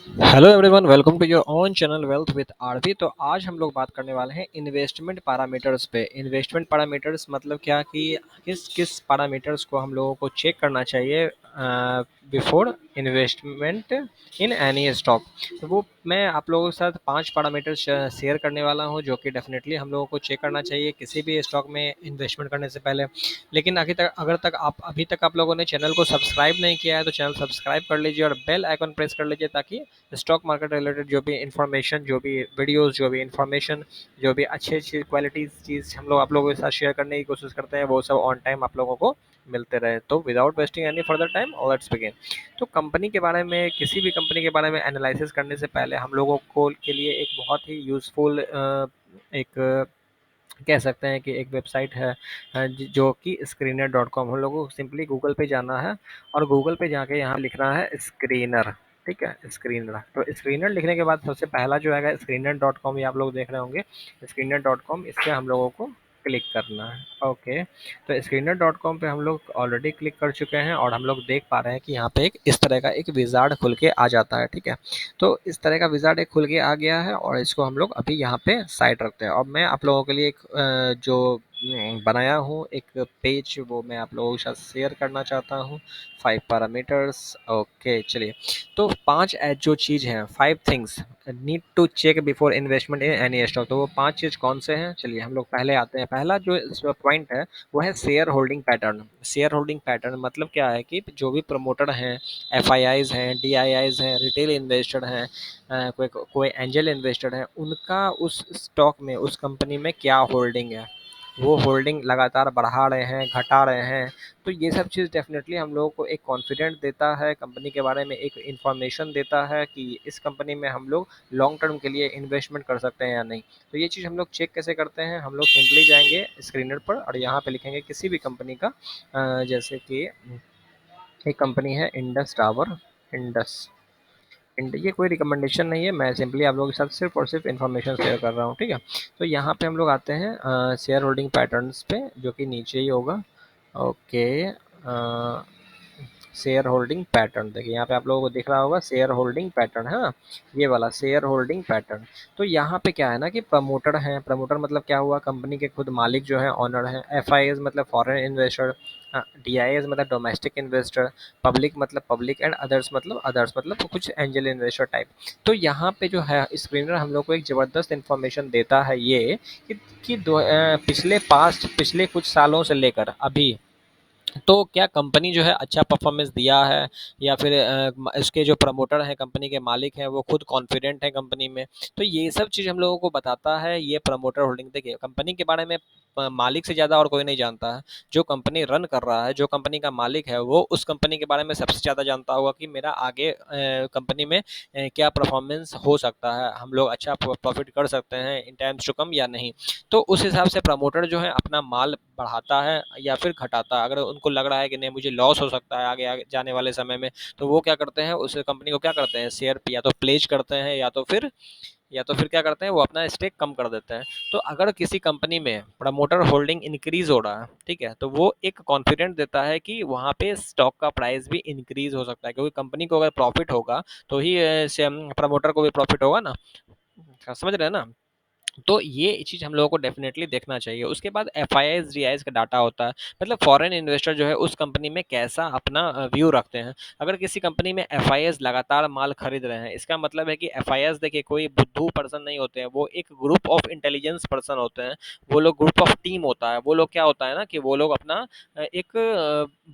Hello everyone, welcome to your own channel wealth with RV. तो आज हम लोग बात करने वाले हैं इन्वेस्टमेंट पैरामीटर्स पे। इन्वेस्टमेंट पैरामीटर्स मतलब क्या कि किस किस पैरामीटर्स को हम लोगों को चेक करना चाहिए before investment in any stock. तो वो मैं आप लोगों के साथ 5 पैरामीटर्स शेयर करने वाला हूँ जो कि डेफिनेटली हम लोगों को चेक करना चाहिए किसी भी स्टॉक में इन्वेस्टमेंट करने से पहले। लेकिन अगर अभी तक आप लोगों ने चैनल को सब्सक्राइब नहीं किया है तो चैनल सब्सक्राइब कर लीजिए और बेल आइकन प्रेस कर लीजिए, ताकि स्टॉक मार्केट रिलेटेड जो भी इंफॉर्मेशन, जो भी वीडियोस, जो भी इंफॉर्मेशन, जो भी अच्छी अच्छी क्वालिटी चीज़ हम लोग आप लोगों के साथ शेयर करने की कोशिश करते हैं वो सब ऑन टाइम आप लोगों को मिलते रहे। तो without wasting any further time let's begin. तो कंपनी के बारे में, किसी भी कंपनी के बारे में एनालिसिस करने से पहले हम लोगों को के लिए एक बहुत ही यूज़फुल एक कह सकते हैं कि एक वेबसाइट है जो कि स्क्रीनर डॉट कॉम। हम लोगों को सिंपली गूगल पे जाना है और गूगल पे जाके यहाँ लिखना है स्क्रीनर। ठीक है, स्क्रीनर। तो स्क्रीनर लिखने के बाद सबसे पहला जो है स्क्रीनर डॉट कॉम, ये आप लोग देख रहे होंगे स्क्रीनर डॉट कॉम, इस पर हम लोगों को क्लिक करना है। ओके, तो स्क्रीनर डॉट कॉम पे हम लोग ऑलरेडी क्लिक कर चुके हैं और हम लोग देख पा रहे हैं कि यहाँ पे एक इस तरह का एक विजार्ड खुल के आ जाता है। ठीक है, तो इस तरह का विजार्ड एक खुल के आ गया है और इसको हम लोग अभी यहाँ पे साइड रखते हैं। और मैं आप लोगों के लिए एक जो बनाया हूँ एक पेज, वो मैं आप लोगों के साथ शेयर करना चाहता हूँ। 5 पैरामीटर्स। ओके, चलिए। तो 5 जो चीज़ हैं, 5 things need to check before investment in any stock. तो वो 5 चीज़ कौन से हैं, चलिए हम लोग पहले आते हैं। पहला जो पॉइंट है वो है share holding pattern. Share holding pattern मतलब क्या है कि जो भी प्रमोटर हैं, एफआईआईज हैं, डीआईआईज हैं, रिटेल इन्वेस्टर हैं, कोई कोई एंजल इन्वेस्टर है, उनका उस स्टॉक में, उस कंपनी में क्या होल्डिंग है, वो होल्डिंग लगातार बढ़ा रहे हैं, घटा रहे हैं। तो ये सब चीज़ डेफिनेटली हम लोगों को एक कॉन्फिडेंट देता है, कंपनी के बारे में एक इन्फॉर्मेशन देता है कि इस कंपनी में हम लोग लॉन्ग टर्म के लिए इन्वेस्टमेंट कर सकते हैं या नहीं। तो ये चीज़ हम लोग चेक कैसे करते हैं, हम लोग सिंपली जाएंगे स्क्रीनर पर और यहाँ पे लिखेंगे किसी भी कंपनी का, जैसे कि एक कंपनी है इंडस टावर। इंडस ये कोई रिकमेंडेशन नहीं है, मैं सिंपली आप लोगों के साथ सिर्फ और सिर्फ इन्फॉर्मेशन शेयर कर रहा हूँ। ठीक है, तो यहाँ पे हम लोग आते हैं शेयर होल्डिंग पैटर्न्स पे, जो कि नीचे ही होगा। ओके, शेयर होल्डिंग पैटर्न देखिए यहाँ पे आप लोगों को दिख रहा होगा, शेयर होल्डिंग पैटर्न है ना, ये वाला शेयर होल्डिंग पैटर्न। तो यहाँ पे क्या है ना कि प्रमोटर हैं, प्रमोटर मतलब क्या हुआ, कंपनी के खुद मालिक जो है, ऑनर है। एफ आई एस मतलब foreign investor, D I S मतलब डोमेस्टिक इन्वेस्टर, पब्लिक मतलब पब्लिक, एंड अदर्स मतलब कुछ एंजल इन्वेस्टर टाइप। तो यहाँ पे जो है स्क्रीनर हम लोग को एक ज़बरदस्त इन्फॉर्मेशन देता है ये पिछले कुछ सालों से लेकर अभी, तो क्या कंपनी जो है अच्छा परफॉर्मेंस दिया है, या फिर इसके जो प्रमोटर हैं, कंपनी के मालिक हैं, वो खुद कॉन्फिडेंट हैं कंपनी में। तो ये सब चीज़ हम लोगों को बताता है ये प्रमोटर होल्डिंग। देखिए, कंपनी के बारे में मालिक से ज़्यादा और कोई नहीं जानता है। जो कंपनी रन कर रहा है, जो कंपनी का मालिक है, वो उस कंपनी के बारे में सबसे ज़्यादा जानता होगा कि मेरा आगे कंपनी में क्या परफॉर्मेंस हो सकता है, हम लोग अच्छा प्रॉफिट कर सकते हैं इन टाइम्स टू कम या नहीं। तो उस हिसाब से प्रमोटर जो है अपना माल बढ़ाता है या फिर घटाता है। अगर उनको लग रहा है कि नहीं मुझे लॉस हो सकता है आगे आगे जाने वाले समय में, तो वो क्या करते हैं, उस कंपनी को क्या करते हैं, शेयर या तो प्लेज करते हैं या तो फिर क्या करते हैं, वो अपना स्टेक कम कर देते हैं। तो अगर किसी कंपनी में प्रमोटर होल्डिंग इंक्रीज हो रहा है, ठीक है, तो वो एक कॉन्फिडेंट देता है कि वहाँ पे स्टॉक का प्राइस भी इंक्रीज हो सकता है, क्योंकि कंपनी को अगर प्रॉफिट होगा तो ही प्रमोटर को भी प्रॉफिट होगा ना। समझ रहे हैं ना। तो ये चीज़ हम लोगों को डेफिनेटली देखना चाहिए। उसके बाद एफआईआईज़, डीआईआईज़ का डाटा होता है, मतलब फॉरेन इन्वेस्टर जो है उस कंपनी में कैसा अपना व्यू रखते हैं। अगर किसी कंपनी में एफआईआईज़ लगातार माल खरीद रहे हैं, इसका मतलब है कि एफआईआईज़ देखिए कोई बुद्धू पर्सन नहीं होते हैं, वो एक ग्रुप ऑफ इंटेलिजेंस पर्सन होते हैं। वो लोग ग्रुप ऑफ टीम होता है, वो लोग क्या होता है ना कि वो लोग अपना एक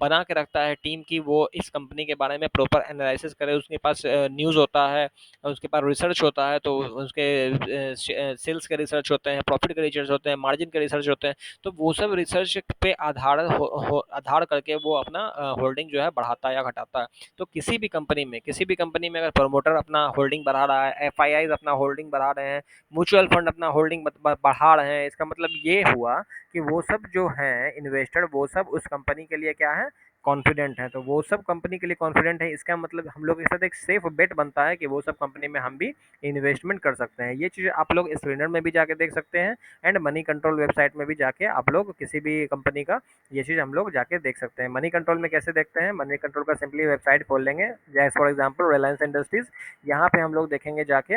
बना के रखता है टीम की, वो इस कंपनी के बारे में प्रॉपर एनालिसिस करे, उसके पास न्यूज़ होता है, उसके पास रिसर्च होता है, तो उसके सेल्स के रिसर्च होते हैं, प्रॉफिट के रिसर्च होते हैं, मार्जिन के रिसर्च होते हैं। तो वो सब रिसर्च पे आधार करके वो अपना होल्डिंग जो है बढ़ाता है या घटाता है। तो किसी भी कंपनी में अगर प्रमोटर अपना होल्डिंग बढ़ा रहा है, एफ अपना होल्डिंग बढ़ा रहे हैं, म्यूचुअल फंड अपना होल्डिंग बढ़ा रहे हैं, इसका मतलब ये हुआ कि वो सब जो हैं इन्वेस्टर, वो सब उस कंपनी के लिए क्या है, कॉन्फिडेंट हैं, तो वो सब कंपनी के लिए कॉन्फिडेंट है, इसका मतलब हम लोग के साथ एक सेफ बेट बनता है कि वो सब कंपनी में हम भी इन्वेस्टमेंट कर सकते हैं। ये चीज़ आप लोग स्क्रीनर में भी जाके देख सकते हैं एंड मनी कंट्रोल वेबसाइट में भी जाके आप लोग किसी भी कंपनी का ये चीज़ हम लोग जाके देख सकते हैं। मनी कंट्रोल में कैसे देखते हैं, मनी कंट्रोल का सिंपली वेबसाइट खोल लेंगे, जैसे फॉर एग्जांपल रिलायंस इंडस्ट्रीज, यहाँ पे हम लोग देखेंगे जाके,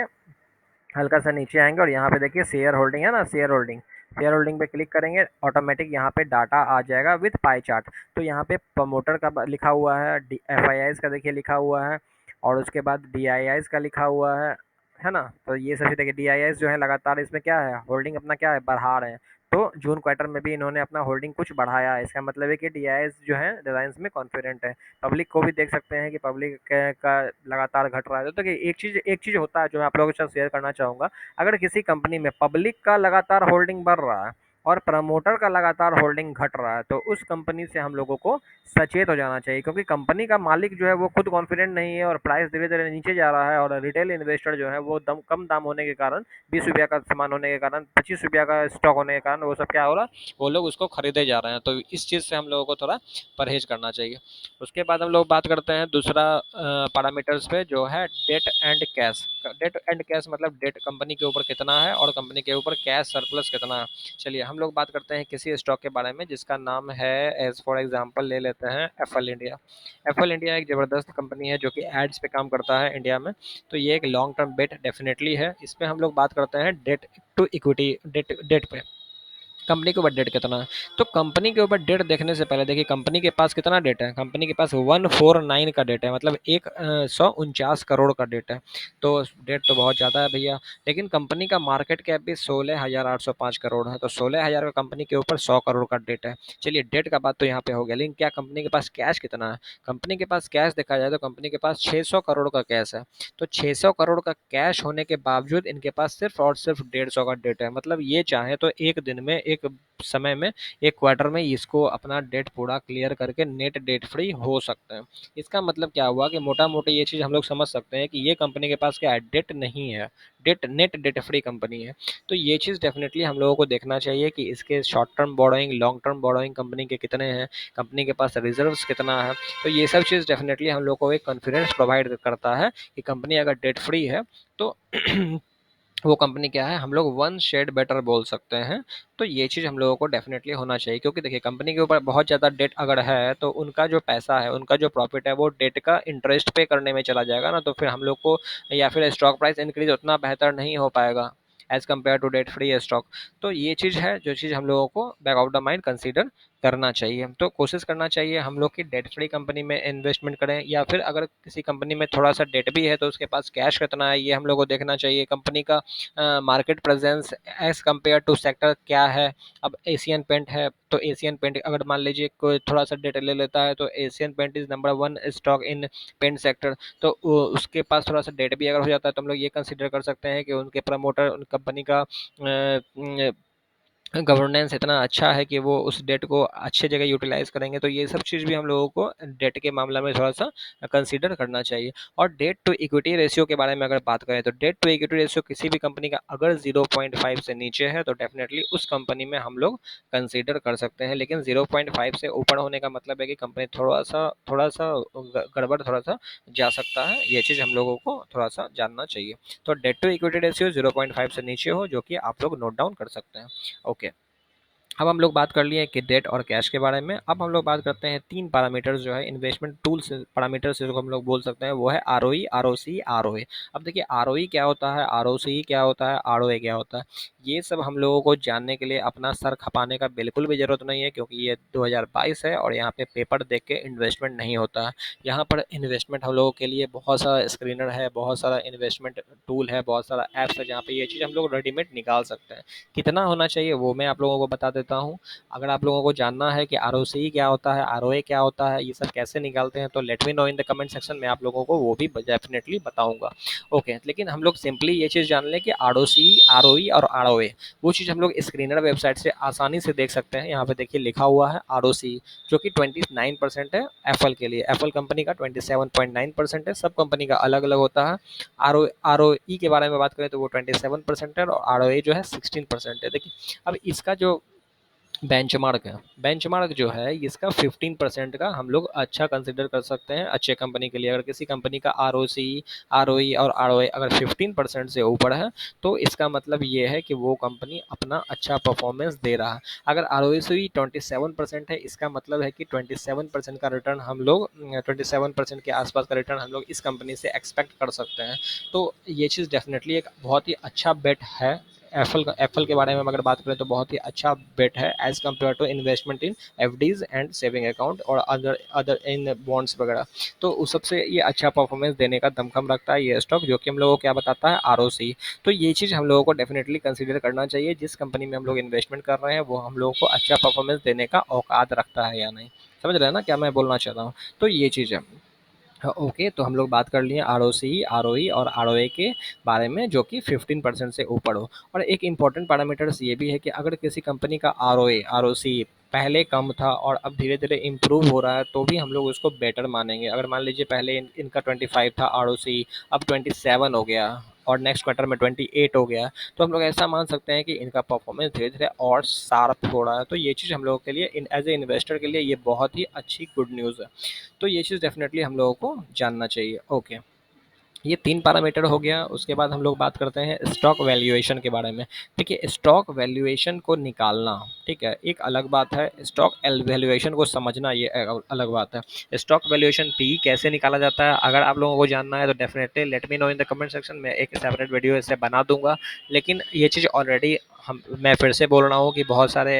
हल्का सा नीचे आएंगे और यहाँ पे देखिए शेयर होल्डिंग है ना, शेयर होल्डिंग पे क्लिक करेंगे, ऑटोमेटिक यहाँ पे डाटा आ जाएगा विद पाई चार्ट। तो यहाँ पे प्रमोटर का लिखा हुआ है, एफ आई आईज का देखिए लिखा हुआ है, और उसके बाद डी आई आईज का लिखा हुआ है ना। तो ये सभी देखिए डी आई आईज जो है लगातार इसमें क्या है, होल्डिंग अपना क्या है, बढ़ा रहे हैं। तो जून क्वार्टर में भी इन्होंने अपना होल्डिंग कुछ बढ़ाया है, इसका मतलब है कि डी आई आईज जो है रिलायंस में कॉन्फिडेंट है। पब्लिक को भी देख सकते हैं कि पब्लिक का लगातार घट रहा है। तो देखिए एक चीज़ होता है जो मैं आप लोगों के साथ शेयर करना चाहूँगा, अगर किसी कंपनी में पब्लिक का लगातार होल्डिंग बढ़ रहा है और प्रमोटर का लगातार होल्डिंग घट रहा है, तो उस कंपनी से हम लोगों को सचेत हो जाना चाहिए, क्योंकि कंपनी का मालिक जो है वो खुद कॉन्फिडेंट नहीं है और प्राइस धीरे धीरे नीचे जा रहा है, और रिटेल इन्वेस्टर जो है वो कम दाम होने के कारण, 20 रुपया का सामान होने के कारण, 25 रुपया का स्टॉक होने के कारण वो सब क्या हो रहा है, वो लोग उसको खरीदे जा रहे हैं। तो इस चीज़ से हम लोगों को थोड़ा परहेज करना चाहिए। उसके बाद हम लोग बात करते हैं दूसरा पैरामीटर्स पे, जो है debt and cash. Debt and cash मतलब डेट कंपनी के ऊपर कितना है और कंपनी के ऊपर कैश सरप्लस कितना है। चलिए हम लोग बात करते हैं किसी स्टॉक के बारे में जिसका नाम है, एज फॉर एग्जांपल ले लेते हैं एफएल इंडिया। एफएल इंडिया एक ज़बरदस्त कंपनी है जो कि एड्स पे काम करता है इंडिया में। तो ये एक लॉन्ग टर्म बेट डेफिनेटली है। इस पे हम लोग बात करते हैं debt to equity, debt debt पे कंपनी के ऊपर डेट कितना है। तो कंपनी के ऊपर डेट देखने से पहले देखिए कंपनी के पास कितना डेट है। कंपनी के पास 149 का डेट है, मतलब 149 करोड़ का डेट है। तो डेट तो बहुत ज़्यादा है भैया, लेकिन कंपनी का मार्केट कैप भी 16,805 करोड़ है। तो 16,000 का कंपनी के ऊपर 100 करोड़ का डेट है। चलिए डेट का बात तो यहाँ पे हो गया, लेकिन क्या कंपनी के पास कैश कितना है। कंपनी के पास कैश देखा जाए तो कंपनी के पास 600 करोड़ का कैश है। तो 600 करोड़ का कैश होने के बावजूद इनके पास सिर्फ और सिर्फ 150 का डेट है। मतलब ये चाहे तो एक दिन में, एक समय में, एक क्वार्टर में इसको अपना डेट पूरा क्लियर करके नेट डेट फ्री हो सकते हैं। इसका मतलब क्या हुआ कि मोटा मोटी ये चीज़ हम लोग समझ सकते हैं कि ये कंपनी के पास क्या है, डेट नहीं है, debt net debt free company है। तो ये चीज़ डेफिनेटली हम लोगों को देखना चाहिए कि इसके short term borrowing, long term borrowing company के कितने हैं, कंपनी के पास रिजर्व्स कितना है। तो ये सब चीज़ डेफिनेटली हम लोग को एक कॉन्फिडेंस प्रोवाइड करता है कि कंपनी अगर डेट फ्री है तो वो कंपनी क्या है, हम लोग वन शेड बेटर बोल सकते हैं। तो ये चीज़ हम लोगों को डेफिनेटली होना चाहिए, क्योंकि देखिए कंपनी के ऊपर बहुत ज़्यादा डेट अगर है तो उनका जो पैसा है, उनका जो प्रॉफिट है, वो डेट का इंटरेस्ट पे करने में चला जाएगा ना। तो फिर हम लोग को, या फिर स्टॉक प्राइस इंक्रीज उतना बेहतर नहीं हो पाएगा as compare to debt free stock. तो ये चीज़ है जो चीज़ हम लोगों को back of the mind consider करना चाहिए। तो कोशिश करना चाहिए हम लोग की डेट फ्री कंपनी में इन्वेस्टमेंट करें, या फिर अगर किसी कंपनी में थोड़ा सा डेट भी है तो उसके पास कैश कितना है ये हम लोग को देखना चाहिए। कंपनी का market presence as compare to sector क्या है। अब एशियन पेंट है तो एशियन पेंट अगर मान लीजिए कोई थोड़ा सा डेटा ले लेता है तो Asian paint is number 1 stock in paint sector. तो उसके पास थोड़ा सा डेट भी अगर हो जाता है तो हम लोग ये कंसिडर कर सकते हैं कि उनके प्रमोटर, उन कंपनी का गवर्नेंस इतना अच्छा है कि वो उस डेट को अच्छे जगह यूटिलाइज करेंगे। तो ये सब चीज़ भी हम लोगों को डेट के मामला में थोड़ा सा कंसीडर करना चाहिए। और डेट टू इक्विटी रेशियो के बारे में अगर बात करें तो डेट टू इक्विटी रेशियो किसी भी कंपनी का अगर 0.5 से नीचे है तो डेफिनेटली उस कंपनी में हम लोग कंसीडर कर सकते हैं। लेकिन 0.5 से ऊपर होने का मतलब है कि कंपनी थोड़ा सा गड़बड़ थोड़ा सा जा सकता है। ये चीज़ हम लोगों को थोड़ा सा जानना चाहिए। तो डेट टू इक्विटी रेशियो 0.5 से नीचे हो, जो कि आप लोग नोट डाउन कर सकते हैं। ओके, अब हम लोग बात कर लिए कि डेट और कैश के बारे में। अब हम लोग बात करते हैं 3 पैरामीटर्स जो है इन्वेस्टमेंट टूल्स पैरामीटर्स जिसको हम लोग बोल सकते हैं, वो है आरओई, आरओसी, आरओए। अब देखिए आरओई क्या होता है, आरओसी क्या होता है, आरओए क्या होता है, ये सब हम लोगों को जानने के लिए अपना सर खपाने का बिल्कुल भी ज़रूरत नहीं है, क्योंकि ये 2022 है और यहाँ पे पेपर देख के इन्वेस्टमेंट नहीं होता है। यहाँ पर इन्वेस्टमेंट हम लोगों के लिए बहुत सारा स्क्रीनर है, बहुत सारा इन्वेस्टमेंट टूल है, बहुत सारा ऐप्स है जहाँ पे ये चीज़ हम लोग रेडीमेड निकाल सकते हैं। कितना होना चाहिए वो मैं आप लोगों को बता देता हूँ। अगर आप लोगों को जानना है कि आरओसी क्या होता है, आरओए क्या होता है, ये सब कैसे निकालते हैं, तो let me know in the comment section में, आप लोगों को वो भी डेफिनेटली बताऊंगा। ओके, लेकिन हम लोग सिंपली ये चीज़ जान लें कि आरओसी, आरओई और आरओए वो चीज़ हम लोग स्क्रीनर वेबसाइट से आसानी से देख सकते हैं। यहाँ पे देखिए लिखा हुआ है आरओसी, जो कि 29% है एप्पल के लिए। एप्पल कंपनी का 27.9% है, सब कंपनी का अलग अलग होता है। आरओई के बारे में बात करें तो वो 27% है, और आरओए जो है 16% है। देखिए अब इसका जो बेंचमार्क जो है इसका 15% का हम लोग अच्छा कंसिडर कर सकते हैं अच्छे कंपनी के लिए। अगर किसी कंपनी का ROI और ROA अगर 15% से ऊपर है तो इसका मतलब ये है कि वो कंपनी अपना अच्छा परफॉर्मेंस दे रहा है। अगर ROI 27% है इसका मतलब है कि 27% का रिटर्न हम लोग 27% के आसपास का रिटर्न हम लोग इस कंपनी से एक्सपेक्ट कर सकते हैं। तो ये चीज़ डेफिनेटली एक बहुत ही अच्छा बेट है। एप्पल के बारे में अगर बात करें तो बहुत ही अच्छा बेट है as compare to investment in FDs and saving account और अदर अदर इन बॉन्ड्स वगैरह। तो उस सबसे ये अच्छा परफॉर्मेंस देने का दमखम रखता है ये स्टॉक, जो कि हम लोगों को क्या बताता है ROC। तो ये चीज़ हम लोगों को डेफिनेटली कंसीडर करना चाहिए, जिस कंपनी में हम लोग इन्वेस्टमेंट कर रहे हैं वो हम लोगों को अच्छा परफॉर्मेंस देने का औकात रखता है या नहीं। समझ रहे हैं ना क्या मैं बोलना चाहता हूँ। तो ये चीज़ है। हाँ, ओके, तो हम लोग बात कर लिए ROC, ROE और ROA के बारे में, जो कि 15% से ऊपर हो। और एक इम्पॉर्टेंट पैरामीटर्स ये भी है कि अगर किसी कंपनी का ROA ROC पहले कम था और अब धीरे धीरे इम्प्रूव हो रहा है तो भी हम लोग उसको बेटर मानेंगे। अगर मान लीजिए पहले इनका 25 था ROC, अब 27 हो गया और नेक्स्ट क्वार्टर में 28 हो गया, तो हम लोग ऐसा मान सकते हैं कि इनका परफॉर्मेंस धीरे धीरे और शार्प हो रहा है। तो ये चीज़ हम लोगों के लिए एज ए इन्वेस्टर के लिए ये बहुत ही अच्छी गुड न्यूज़ है। तो ये चीज़ डेफिनेटली हम लोगों को जानना चाहिए। ओके, ये 3 पैरामीटर हो गया। उसके बाद हम लोग बात करते हैं स्टॉक वैल्यूएशन के बारे में। देखिए, स्टॉक वैल्यूएशन को निकालना, ठीक है, एक अलग बात है। स्टॉक वैल्यूएशन को समझना ये अलग बात है। स्टॉक वैल्यूएशन पी कैसे निकाला जाता है अगर आप लोगों को जानना है तो definitely let me know in the comment section में, एक सेपरेट वीडियो इससे बना दूंगा। लेकिन ये चीज़ ऑलरेडी हम मैं फिर से बोल रहा हूँ कि बहुत सारे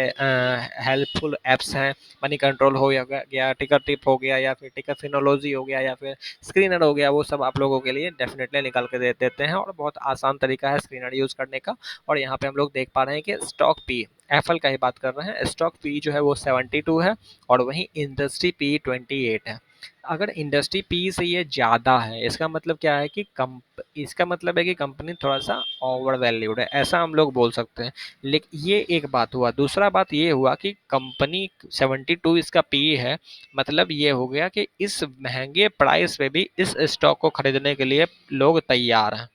हेल्पफुल ऐप्स हैं। मनी कंट्रोल हो गया, टिकर टिप हो गया, या फिर टिकर फिनोलॉजी हो गया, या फिर स्क्रीनर हो गया, वो सब आप लोगों के लिए डेफिनेटली निकाल के दे देते हैं और बहुत आसान तरीका है स्क्रीनर यूज़ करने का। और यहाँ पे हम लोग देख पा रहे हैं कि स्टॉक पी, एफएल का ही बात कर रहे हैं, स्टॉक पी जो है वो 72 है और वहीं इंडस्ट्री पी 28 है। अगर इंडस्ट्री पी से ये ज़्यादा है इसका मतलब क्या है कि कम इसका मतलब है कि कंपनी थोड़ा सा ओवर वैल्यूड है, ऐसा हम लोग बोल सकते हैं। लेकिन ये एक बात हुआ। दूसरा बात ये हुआ कि कंपनी 72 इसका पी है, मतलब ये हो गया कि इस महंगे प्राइस पे भी इस स्टॉक को खरीदने के लिए लोग तैयार हैं।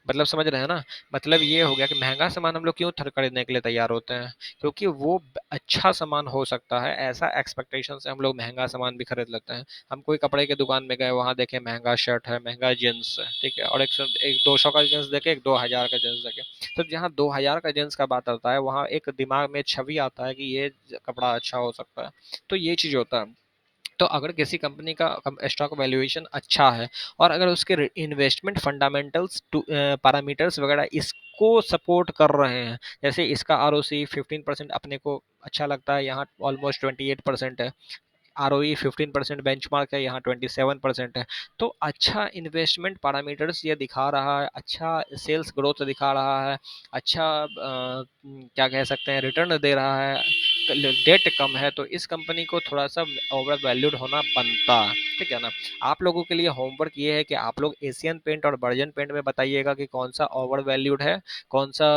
मतलब समझ रहे हैं ना। मतलब ये हो गया कि महंगा सामान हम लोग क्यों खरीदने के लिए तैयार होते हैं, क्योंकि वो अच्छा सामान हो सकता है, ऐसा एक्सपेक्टेशन से हम लोग महंगा सामान भी खरीद लेते हैं। हम कोई कपड़े की दुकान में गए, वहाँ देखे महंगा शर्ट है, महंगा जींस है, ठीक है, और एक 200 का जींस देखे, एक 2000 का जींस देखे, तो जहाँ 2000 का जींस का बात आता है वहाँ एक दिमाग में छवि आता है कि ये कपड़ा अच्छा हो सकता है। तो ये चीज़ होता है। तो अगर किसी कंपनी का स्टॉक वैल्यूएशन अच्छा है और अगर उसके इन्वेस्टमेंट फंडामेंटल्स पैरामीटर्स वगैरह इसको सपोर्ट कर रहे हैं, जैसे इसका ROC 15% अपने को अच्छा लगता है, यहाँ ऑलमोस्ट 28% है। ROE 15% बेंचमार्क है, यहाँ 27% है। तो अच्छा इन्वेस्टमेंट पैरामीटर्स ये दिखा रहा है, अच्छा सेल्स ग्रोथ दिखा रहा है, अच्छा क्या कह सकते हैं रिटर्न दे रहा है, डेट कम है, तो इस कंपनी को थोड़ा सा ओवर वैल्यूड होना बनता है। ठीक है ना। आप लोगों के लिए होमवर्क ये है कि आप लोग एशियन पेंट और बर्जन पेंट में बताइएगा कि कौन सा ओवर वैल्यूड है, कौन सा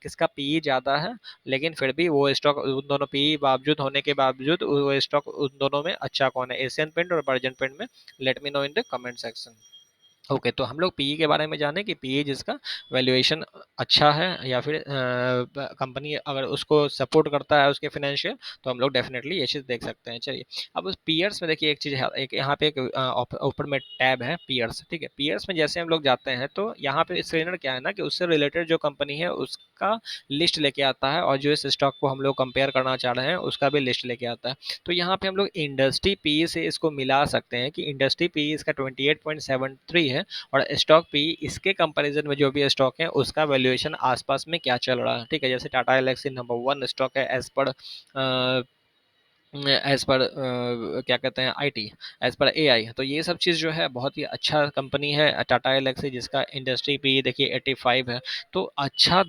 किसका पी ज़्यादा है। लेकिन फिर भी वो स्टॉक उन दोनों पी बावजूद होने के बावजूद वो स्टॉक उन दोनों में अच्छा कौन है, एशियन पेंट और बर्जन पेंट में। Let me know in the comment section. Okay, तो हम लोग पीई के बारे में जाने कि पीई जिसका वैल्यूएशन अच्छा है या फिर कंपनी अगर उसको सपोर्ट करता है उसके फिनेंशियल, तो हम लोग डेफिनेटली ये चीज़ देख सकते हैं। चलिए, अब उस पीयर्स में देखिए एक चीज़ है, एक यहाँ पे एक ऊपर में टैब है पीयर्स, ठीक है। पीयर्स में जैसे हम लोग जाते हैं तो यहाँ पे स्क्रीनर क्या है ना कि उससे रिलेटेड जो कंपनी है उसका लिस्ट लेके आता है और जो इस स्टॉक को हम लोग कंपेयर करना चाह रहे हैं उसका भी लिस्ट लेके आता है। तो यहाँ पे हम लोग इंडस्ट्री पी से इसको मिला सकते हैं कि इंडस्ट्री पी इसका 28.73 है और स्टॉक पी इसके कंपैरिजन में जो भी स्टॉक है उसका वैल्यूएशन आसपास में क्या चल रहा है। ठीक है, जैसे टाटा एलेक्सी नंबर 1 स्टॉक है एज पर क्या कहते हैं आईटी, एज पर एआई। तो ये सब चीज़ जो है बहुत ही अच्छा कंपनी है टाटा एलेक्सी, जिसका इंडस्ट्री पे देखिए 85 है। तो अच्छा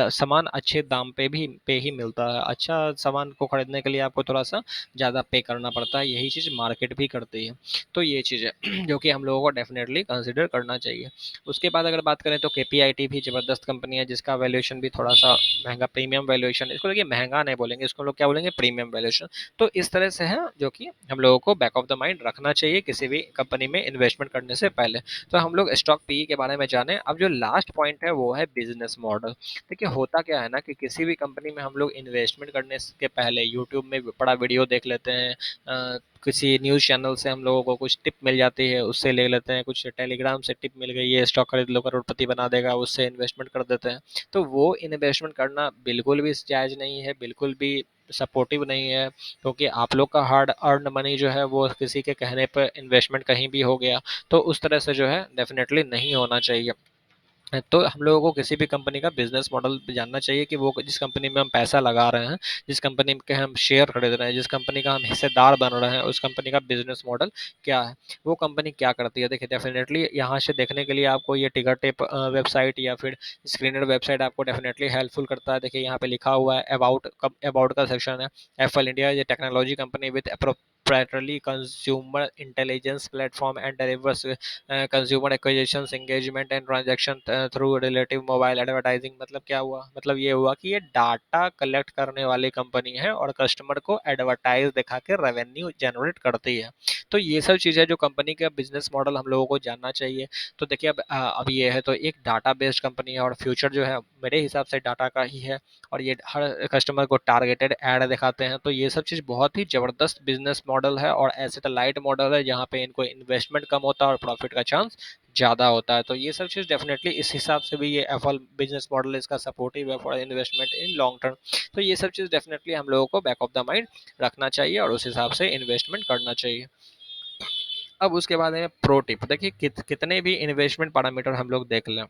सामान अच्छे दाम पे ही मिलता है। अच्छा सामान को खरीदने के लिए आपको थोड़ा सा ज़्यादा पे करना पड़ता है, यही चीज़ मार्केट भी करती है। तो ये चीज़ है जो कि हम लोगों को डेफिनेटली कंसिडर करना चाहिए। उसके बाद अगर बात करें तो केपीआईटी भी ज़बरदस्त कंपनी है, जिसका वैल्यूएशन भी थोड़ा सा महंगा, प्रीमियम वैल्यूएशन। इसको देखिए महंगा नहीं बोलेंगे, इसको लोग क्या बोलेंगे, प्रीमियम वैल्यूएशन। तो इस तरह से है जो कि हम लोगों को बैक ऑफ द माइंड रखना चाहिए किसी भी कंपनी में इन्वेस्टमेंट करने से पहले। तो हम लोग स्टॉक पीई के बारे में जाने। अब जो लास्ट पॉइंट है वो है बिजनेस मॉडल। देखिए होता क्या है ना कि किसी भी कंपनी में हम लोग इन्वेस्टमेंट करने के पहले यूट्यूब में बड़ा वीडियो देख लेते हैं, किसी न्यूज़ चैनल से हम लोगों को कुछ टिप मिल जाती है उससे ले लेते हैं, कुछ टेलीग्राम से टिप मिल गई है स्टॉक खरीद लो करोड़पति बना देगा उससे इन्वेस्टमेंट कर देते हैं। तो वो इन्वेस्टमेंट करना बिल्कुल भी जायज़ नहीं है, बिल्कुल भी सपोर्टिव नहीं है, क्योंकि आप लोग का हार्ड अर्न मनी जो है वो किसी के कहने पर इन्वेस्टमेंट कहीं भी हो गया, तो उस तरह से जो है डेफिनेटली नहीं होना चाहिए। तो हम लोगों को किसी भी कंपनी का बिजनेस मॉडल जानना चाहिए कि वो जिस कंपनी में हम पैसा लगा रहे हैं, जिस कंपनी के हम शेयर खरीद रहे हैं, जिस कंपनी का हम हिस्सेदार बन रहे हैं, उस कंपनी का बिजनेस मॉडल क्या है, वो कंपनी क्या करती है। देखिए डेफिनेटली यहाँ से देखने के लिए आपको ये टिकर टेप वेबसाइट या फिर स्क्रीनर वेबसाइट आपको डेफिनेटली हेल्पफुल करता है। देखिए यहाँ पे लिखा हुआ है अबाउट का सेक्शन है। एप्पल इंडिया ये technology company with proprietary consumer intelligence platform and delivers consumer acquisition engagement and transaction through relative mobile advertising. मतलब क्या हुआ, मतलब ये हुआ कि ये डाटा कलेक्ट करने वाली कंपनी है और कस्टमर को एडवर्टाइज दिखा के रेवेन्यू जनरेट करती है। तो ये सब चीज़ें जो कंपनी का बिजनेस मॉडल हम लोगों को जानना चाहिए। तो देखिए अब ये है तो एक डाटा बेस्ड कंपनी है और फ्यूचर जो है मेरे हिसाब से डाटा का ही है, और ये हर कस्टमर को टारगेटेड ऐड दिखाते हैं। तो ये सब चीज़ बहुत ही ज़बरदस्त बिजनेस मॉडल है और एसेट लाइट मॉडल है जहाँ पे इनको इन्वेस्टमेंट कम होता है और प्रॉफिट का चांस ज़्यादा होता है। तो ये सब चीज़ डेफिनेटली इस हिसाब से भी ये एफल बिजनेस मॉडल इसका सपोर्टिव है for investment in long term. तो ये सब चीज़ डेफिनेटली हम लोगों को बैक ऑफ द माइंड रखना चाहिए और उस हिसाब से इन्वेस्टमेंट करना चाहिए। अब उसके बाद है प्रो टिप। देखिए कितने भी इन्वेस्टमेंट पैरामीटर हम लोग देख लें,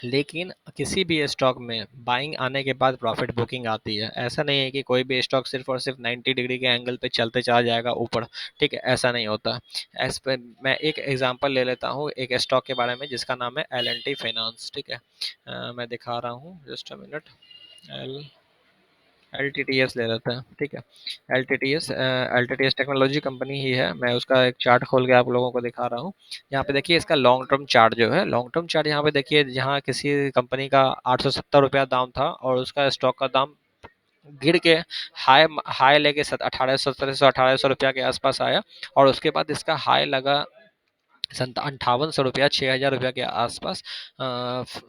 लेकिन किसी भी स्टॉक में बाइंग आने के बाद प्रॉफिट बुकिंग आती है। ऐसा नहीं है कि कोई भी स्टॉक सिर्फ और सिर्फ 90 डिग्री के एंगल पे चलते चला जाएगा ऊपर, ठीक है, ऐसा नहीं होता। एस पे मैं एक एग्जांपल ले लेता हूँ एक स्टॉक के बारे में जिसका नाम है एल एन टी फाइनेंस, ठीक है। मैं दिखा रहा हूँ just a minute. L L T T S ले लेते हैं, ठीक है। L T T S technology company ही है। मैं उसका एक चार्ट खोल के आप लोगों को दिखा रहा हूँ। यहाँ पे देखिए इसका लॉन्ग टर्म चार्ट जो है, लॉन्ग टर्म चार्ट यहाँ पे देखिए जहाँ किसी कंपनी का 870 रुपया दाम था और उसका स्टॉक का दाम गिर के हाई हाई लेके 1800 1700 1800 रुपया के आसपास आया, और उसके बाद इसका हाई लगा 5800 रुपया, 6000 रुपया के आसपास,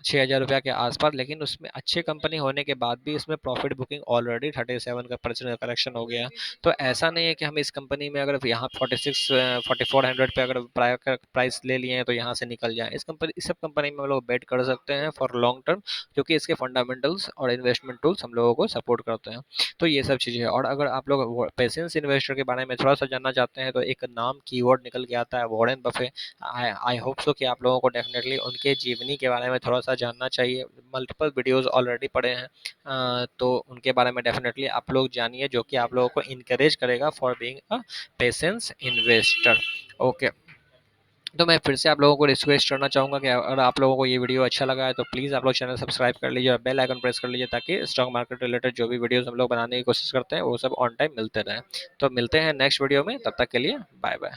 6000 रुपया के आसपास। लेकिन उसमें अच्छे कंपनी होने के बाद भी इसमें प्रॉफिट बुकिंग ऑलरेडी 37% का करेक्शन हो गया। तो ऐसा नहीं है कि हम इस कंपनी में अगर यहाँ 4400 पे अगर प्राइस ले लिए हैं तो यहाँ से निकल जाए। इस सब कंपनी में हम लोग बेट कर सकते हैं फॉर लॉन्ग टर्म, क्योंकि इसके फंडामेंटल्स और इन्वेस्टमेंट टूल्स हम लोगों को सपोर्ट करते हैं। तो ये सब चीज़ें हैं। और अगर आप लोग पेशेंस इन्वेस्टर के बारे में थोड़ा सा जानना चाहते हैं तो एक नाम कीवर्ड निकल के आता है, Warren Buffett. I hope so कि आप लोगों को डेफिनेटली उनके जीवनी के बारे में थोड़ा सा जानना चाहिए। मल्टीपल वीडियोस ऑलरेडी पड़े हैं, तो उनके बारे में डेफिनेटली आप लोग जानिए, जो कि आप लोगों को इनकरेज करेगा for being a patience investor. Okay. तो मैं फिर से आप लोगों को रिक्वेस्ट करना चाहूँगा कि अगर आप लोगों को ये वीडियो अच्छा लगा है तो प्लीज़ आप लोग चैनल सब्सक्राइब कर लीजिए और बेल आइकन प्रेस कर लीजिए, ताकि स्टॉक मार्केट रिलेटेड जो भी वीडियोस हम लोग बनाने की कोशिश करते हैं वो सब ऑन टाइम मिलते रहें। तो मिलते हैं नेक्स्ट वीडियो में, तब तक के लिए बाय बाय।